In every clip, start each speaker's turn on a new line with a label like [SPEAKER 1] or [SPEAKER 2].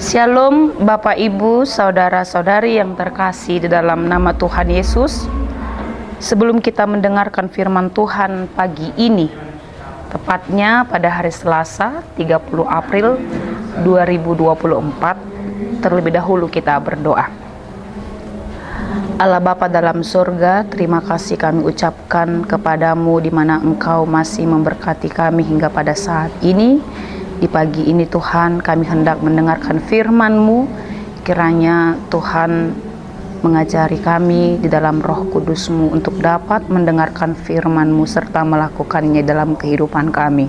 [SPEAKER 1] Shalom Bapak Ibu, Saudara-saudari yang terkasih di dalam nama Tuhan Yesus. Sebelum kita mendengarkan firman Tuhan pagi ini, tepatnya pada hari Selasa 30 April 2024, terlebih dahulu kita berdoa. Allah Bapa dalam surga, terima kasih kami ucapkan kepadamu di mana Engkau masih memberkati kami hingga pada saat ini. Di pagi ini Tuhan, kami hendak mendengarkan firman-Mu. Kiranya Tuhan mengajari kami di dalam Roh Kudus-Mu untuk dapat mendengarkan firman-Mu serta melakukannya dalam kehidupan kami.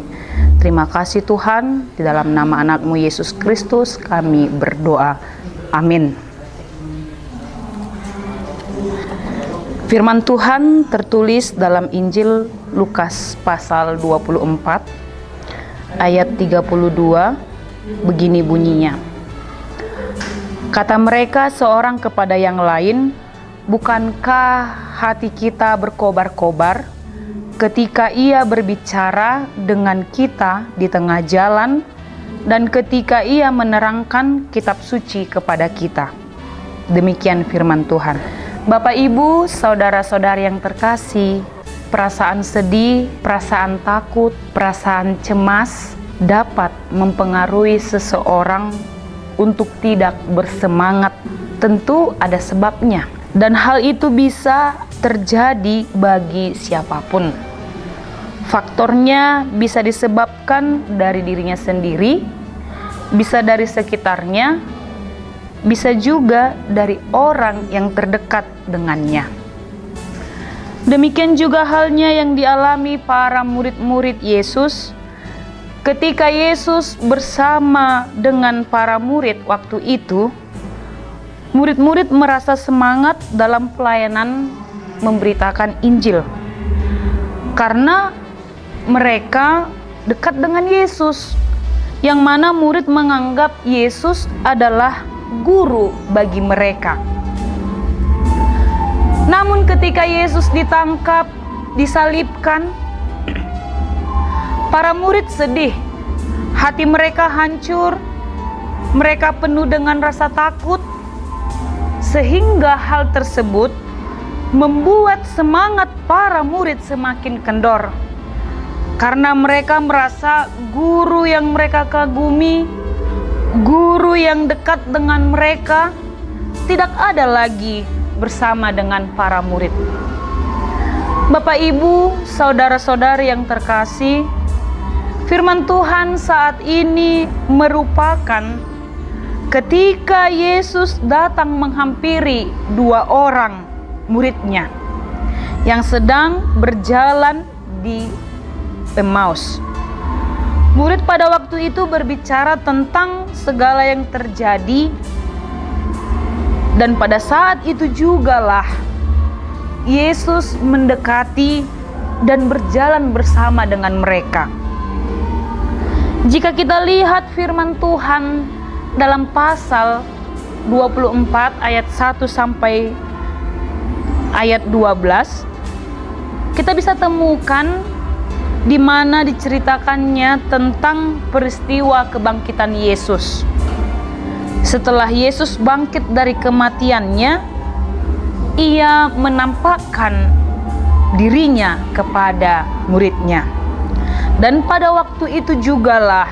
[SPEAKER 1] Terima kasih Tuhan, di dalam nama anak-Mu Yesus Kristus kami berdoa. Amin. Firman Tuhan tertulis dalam Injil Lukas pasal 24 ayat 32, begini bunyinya. Kata mereka seorang kepada yang lain, bukankah hati kita berkobar-kobar ketika ia berbicara dengan kita di tengah jalan dan ketika ia menerangkan kitab suci kepada kita? Demikian firman Tuhan. Bapak Ibu, saudara-saudari yang terkasih, perasaan sedih, perasaan takut, perasaan cemas dapat mempengaruhi seseorang untuk tidak bersemangat. Tentu ada sebabnya, dan hal itu bisa terjadi bagi siapapun. Faktornya bisa disebabkan dari dirinya sendiri, bisa dari sekitarnya, bisa juga dari orang yang terdekat dengannya. Demikian juga halnya yang dialami para murid-murid Yesus ketika Yesus bersama dengan para murid waktu itu. Murid-murid merasa semangat dalam pelayanan memberitakan Injil karena mereka dekat dengan Yesus, yang mana murid menganggap Yesus adalah guru bagi mereka. Namun ketika Yesus ditangkap, disalibkan, para murid sedih, hati mereka hancur, mereka penuh dengan rasa takut, sehingga hal tersebut membuat semangat para murid semakin kendor. Karena mereka merasa guru yang mereka kagumi, guru yang dekat dengan mereka, tidak ada lagi bersama dengan para murid. Bapak Ibu, saudara-saudari yang terkasih, firman Tuhan saat ini merupakan ketika Yesus datang menghampiri dua orang muridnya yang sedang berjalan di Emmaus. Murid pada waktu itu berbicara tentang segala yang terjadi. Dan pada saat itu jugalah Yesus mendekati dan berjalan bersama dengan mereka. Jika kita lihat firman Tuhan dalam pasal 24 ayat 1 sampai ayat 12, kita bisa temukan di mana diceritakannya tentang peristiwa kebangkitan Yesus. Setelah Yesus bangkit dari kematiannya, ia menampakkan dirinya kepada muridnya. Dan pada waktu itu jugalah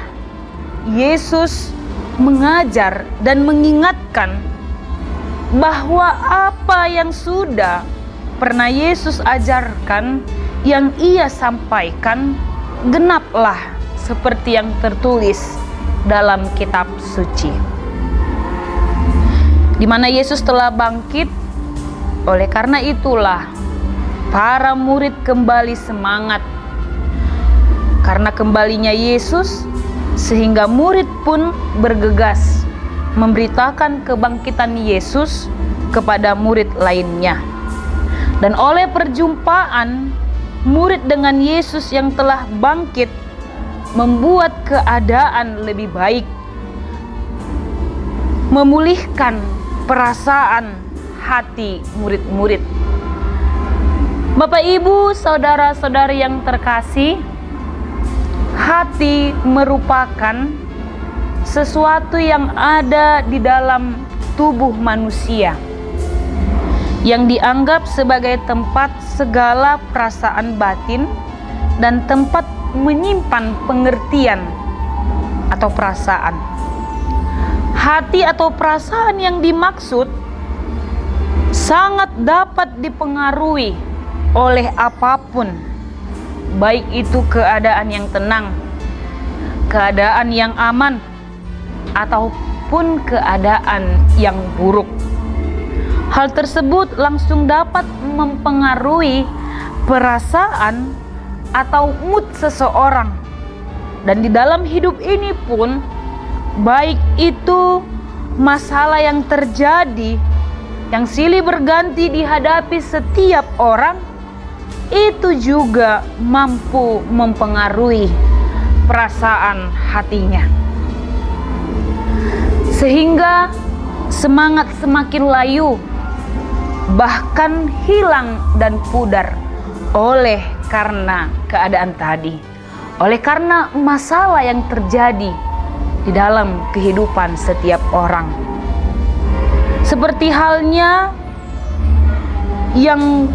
[SPEAKER 1] Yesus mengajar dan mengingatkan bahwa apa yang sudah pernah Yesus ajarkan, yang ia sampaikan, genaplah seperti yang tertulis dalam kitab suci. Di mana Yesus telah bangkit, oleh karena itulah para murid kembali semangat. Karena kembalinya Yesus, sehingga murid pun bergegas memberitakan kebangkitan Yesus kepada murid lainnya. Dan oleh perjumpaan murid dengan Yesus yang telah bangkit, membuat keadaan lebih baik, memulihkan perasaan hati murid-murid. Bapak Ibu, saudara-saudari yang terkasih, hati merupakan sesuatu yang ada di dalam tubuh manusia yang dianggap sebagai tempat segala perasaan batin dan tempat menyimpan pengertian atau perasaan. Hati atau perasaan yang dimaksud sangat dapat dipengaruhi oleh apapun, baik itu keadaan yang tenang, keadaan yang aman, ataupun keadaan yang buruk. Hal tersebut langsung dapat mempengaruhi perasaan atau mood seseorang. Dan di dalam hidup ini pun, baik itu masalah yang terjadi, yang silih berganti dihadapi setiap orang, itu juga mampu mempengaruhi perasaan hatinya. Sehingga semangat semakin layu, bahkan hilang dan pudar oleh karena keadaan tadi, oleh karena masalah yang terjadi di dalam kehidupan setiap orang. Seperti halnya yang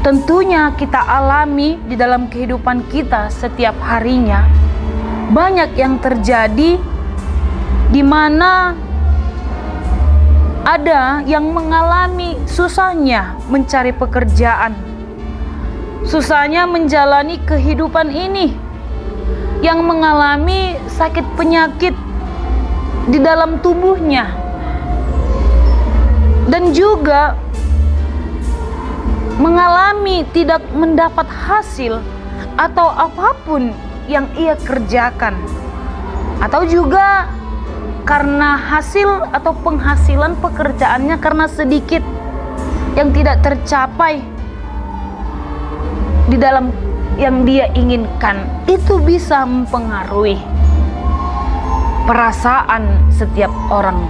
[SPEAKER 1] tentunya kita alami di dalam kehidupan kita setiap harinya, banyak yang terjadi di mana ada yang mengalami susahnya mencari pekerjaan, susahnya menjalani kehidupan ini, yang mengalami sakit penyakit di dalam tubuhnya, dan juga mengalami tidak mendapat hasil atau apapun yang ia kerjakan, atau juga karena hasil atau penghasilan pekerjaannya karena sedikit yang tidak tercapai di dalam yang dia inginkan, itu bisa mempengaruhi perasaan setiap orang.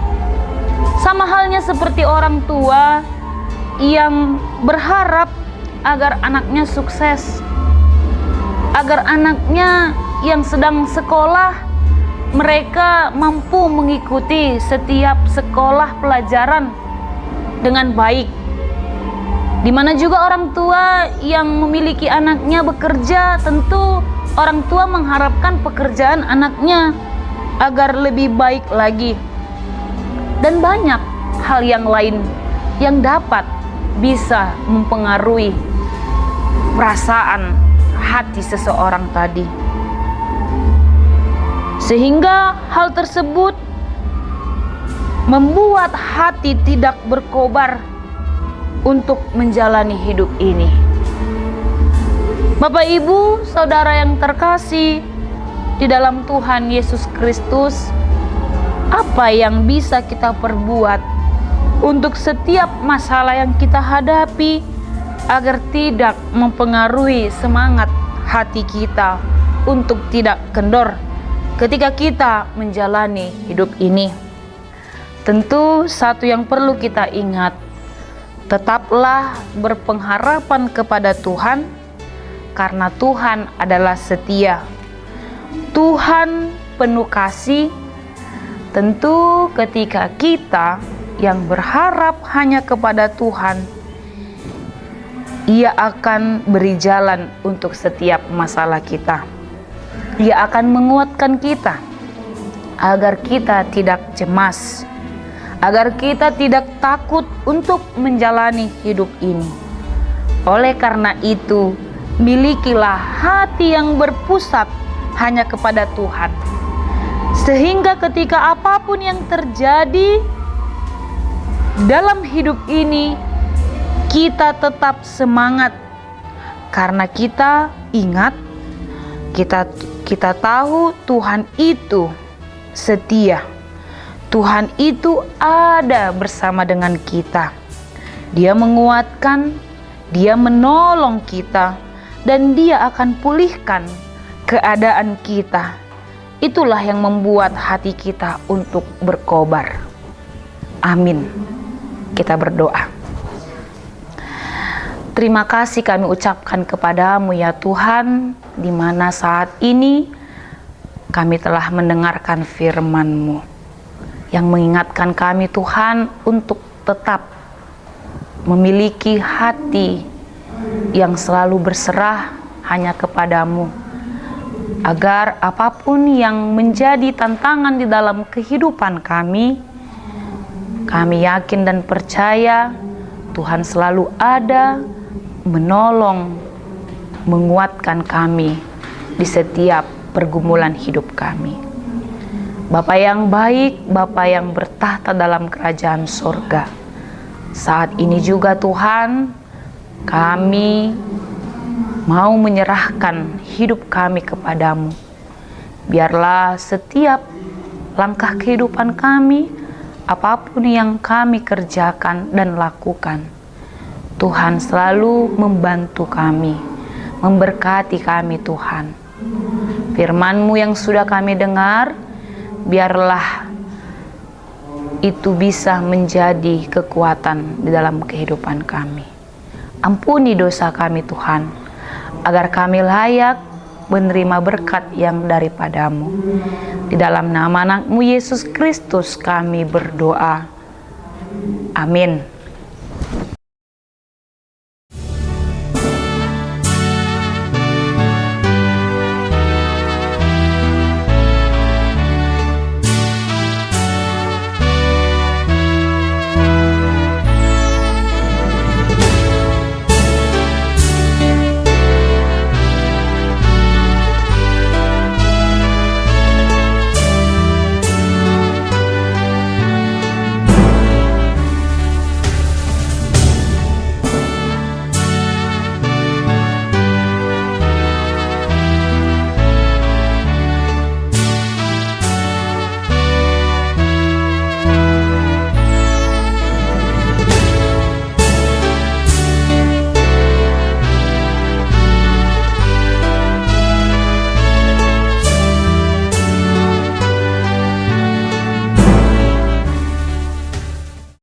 [SPEAKER 1] Sama halnya seperti orang tua yang berharap agar anaknya sukses, agar anaknya yang sedang sekolah mereka mampu mengikuti setiap sekolah pelajaran dengan baik. Dimana juga orang tua yang memiliki anaknya bekerja, tentu orang tua mengharapkan pekerjaan anaknya agar lebih baik lagi. Dan banyak hal yang lain yang dapat bisa mempengaruhi perasaan hati seseorang tadi. Sehingga hal tersebut membuat hati tidak berkobar untuk menjalani hidup ini. Bapak, Ibu, Saudara yang terkasih di dalam Tuhan Yesus Kristus, apa yang bisa kita perbuat untuk setiap masalah yang kita hadapi agar tidak mempengaruhi semangat hati kita untuk tidak kendor ketika kita menjalani hidup ini? Tentu satu yang perlu kita ingat, tetaplah berpengharapan kepada Tuhan, karena Tuhan adalah setia. Tuhan penuh kasih. Tentu ketika kita yang berharap hanya kepada Tuhan, Ia akan beri jalan untuk setiap masalah kita. Ia akan menguatkan kita agar kita tidak cemas, agar kita tidak takut untuk menjalani hidup ini. Oleh karena itu, milikilah hati yang berpusat hanya kepada Tuhan, sehingga ketika apapun yang terjadi dalam hidup ini, kita tetap semangat, karena kita ingat, kita tahu Tuhan itu setia. Tuhan itu ada bersama dengan kita. Dia menguatkan, Dia menolong kita, dan Dia akan pulihkan keadaan kita. Itulah yang membuat hati kita untuk berkobar. Amin. Kita berdoa. Terima kasih kami ucapkan kepadamu ya Tuhan, di mana saat ini kami telah mendengarkan firman-Mu yang mengingatkan kami Tuhan untuk tetap memiliki hati yang selalu berserah hanya kepadamu, agar apapun yang menjadi tantangan di dalam kehidupan kami yakin dan percaya Tuhan selalu ada menolong, menguatkan kami di setiap pergumulan hidup kami. Bapa yang baik, Bapa yang bertahta dalam kerajaan sorga, saat ini juga Tuhan, kami mau menyerahkan hidup kami kepadamu. Biarlah setiap langkah kehidupan kami, apapun yang kami kerjakan dan lakukan, Tuhan selalu membantu kami, memberkati kami Tuhan. Firman-Mu yang sudah kami dengar, biarlah itu bisa menjadi kekuatan di dalam kehidupan kami. Ampuni dosa kami Tuhan, agar kami layak menerima berkat yang daripada-Mu. Di dalam nama anak-Mu Yesus Kristus kami berdoa. Amin.